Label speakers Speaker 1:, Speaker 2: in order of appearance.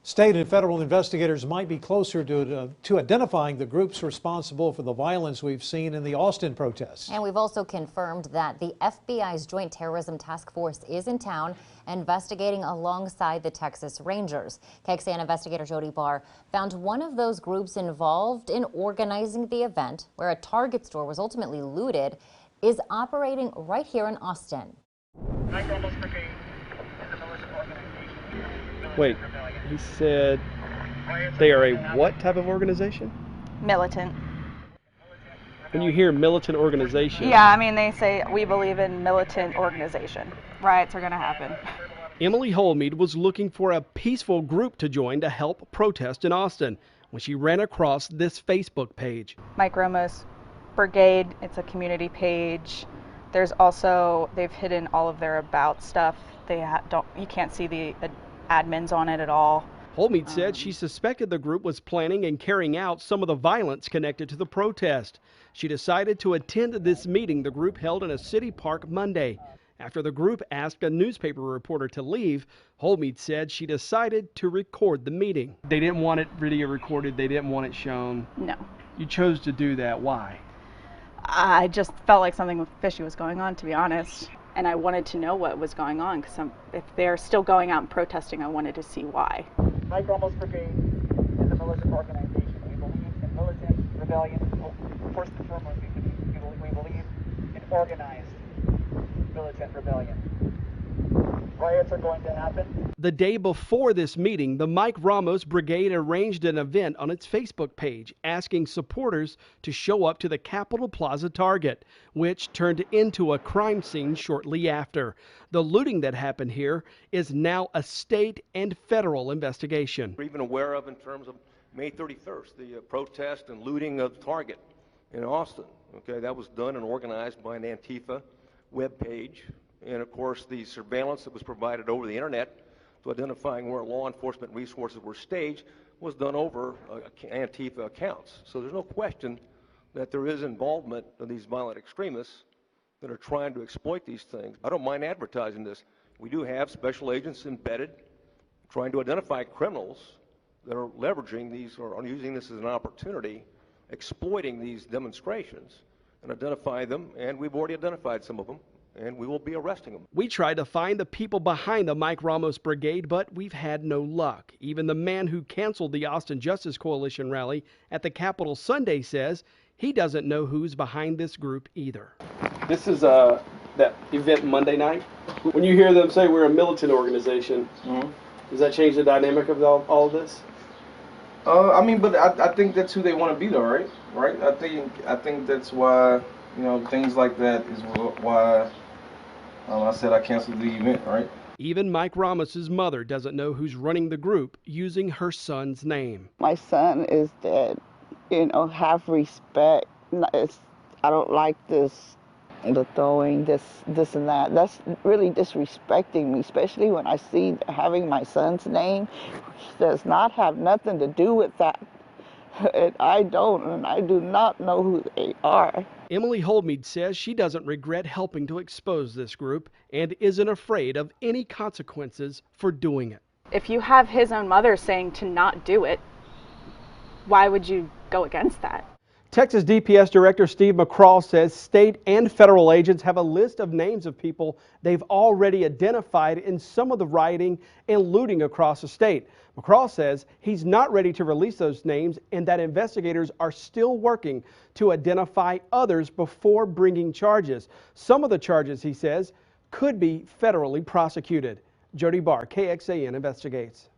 Speaker 1: State and federal investigators might be closer to identifying the groups responsible for the violence we've seen in the Austin protests.
Speaker 2: And we've also confirmed that the FBI's Joint Terrorism Task Force is in town investigating alongside the Texas Rangers. KXAN investigator Jody Barr found one of those groups involved in organizing the event, where a Target store was ultimately looted, is operating right here in Austin.
Speaker 3: Wait, he said they are a what type of organization?
Speaker 4: Militant.
Speaker 3: When you hear militant organization...
Speaker 4: Yeah, I mean, they say we believe in militant organization. Riots are going to happen.
Speaker 3: Emily Holmead was looking for a peaceful group to join to help protest in Austin when she ran across this Facebook page.
Speaker 4: Mike Ramos Brigade, it's a community page. There's also, they've hidden all of their about stuff. You can't see the admins on it at all.
Speaker 3: Holmead said she suspected the group was planning and carrying out some of the violence connected to the protest. She decided to attend this meeting the group held in a city park Monday. After the group asked a newspaper reporter to leave, Holmead said she decided to record the meeting. They didn't want it video recorded, they didn't want it shown.
Speaker 4: No.
Speaker 3: You chose to do that. Why?
Speaker 4: I just felt like something fishy was going on, to be honest. And I wanted to know what was going on, because if they're still going out and protesting, I wanted to see why.
Speaker 5: Mike Ramos Brigade is a militant organization. We believe in militant rebellion. First and foremost, we believe in organized militant rebellion. Riots are going to happen.
Speaker 3: The day before this meeting, the Mike Ramos Brigade arranged an event on its Facebook page asking supporters to show up to the Capitol Plaza Target, which turned into a crime scene shortly after. The looting that happened here is now a state and federal investigation.
Speaker 6: We're even aware of in terms of May 31st, the protest and looting of Target in Austin. Okay, that was done and organized by an Antifa web page. And of course, the surveillance that was provided over the internet to identifying where law enforcement resources were staged was done over Antifa accounts. So there's no question that there is involvement of these violent extremists that are trying to exploit these things. I don't mind advertising this. We do have special agents embedded trying to identify criminals that are leveraging these or are using this as an opportunity, exploiting these demonstrations, and identify them, and we've already identified some of them, and we will be arresting them.
Speaker 3: We tried to find the people behind the Mike Ramos Brigade, but we've had no luck. Even the man who canceled the Austin Justice Coalition rally at the Capitol Sunday says he doesn't know who's behind this group either. This is that event Monday night. When you hear them say we're a militant organization, does that change the dynamic of all of this?
Speaker 7: I mean, but I think that's who they want to be, though, right? Right? I think that's why, you know, things like that is why I said I canceled the event, right?
Speaker 3: Even Mike Ramos's mother doesn't know who's running the group using her son's name.
Speaker 8: My son is dead. You know, have respect. I don't like the throwing, this and that. That's really disrespecting me, especially when I see having my son's name does not have nothing to do with that. And I do not know who they are.
Speaker 3: Emily Holmead says she doesn't regret helping to expose this group and isn't afraid of any consequences for doing it.
Speaker 4: If you have his own mother saying to not do it, why would you go against that?
Speaker 3: Texas DPS Director Steve McCraw says state and federal agents have a list of names of people they've already identified in some of the rioting and looting across the state. McCraw says he's not ready to release those names and that investigators are still working to identify others before bringing charges. Some of the charges, he says, could be federally prosecuted. Jody Barr, KXAN investigates.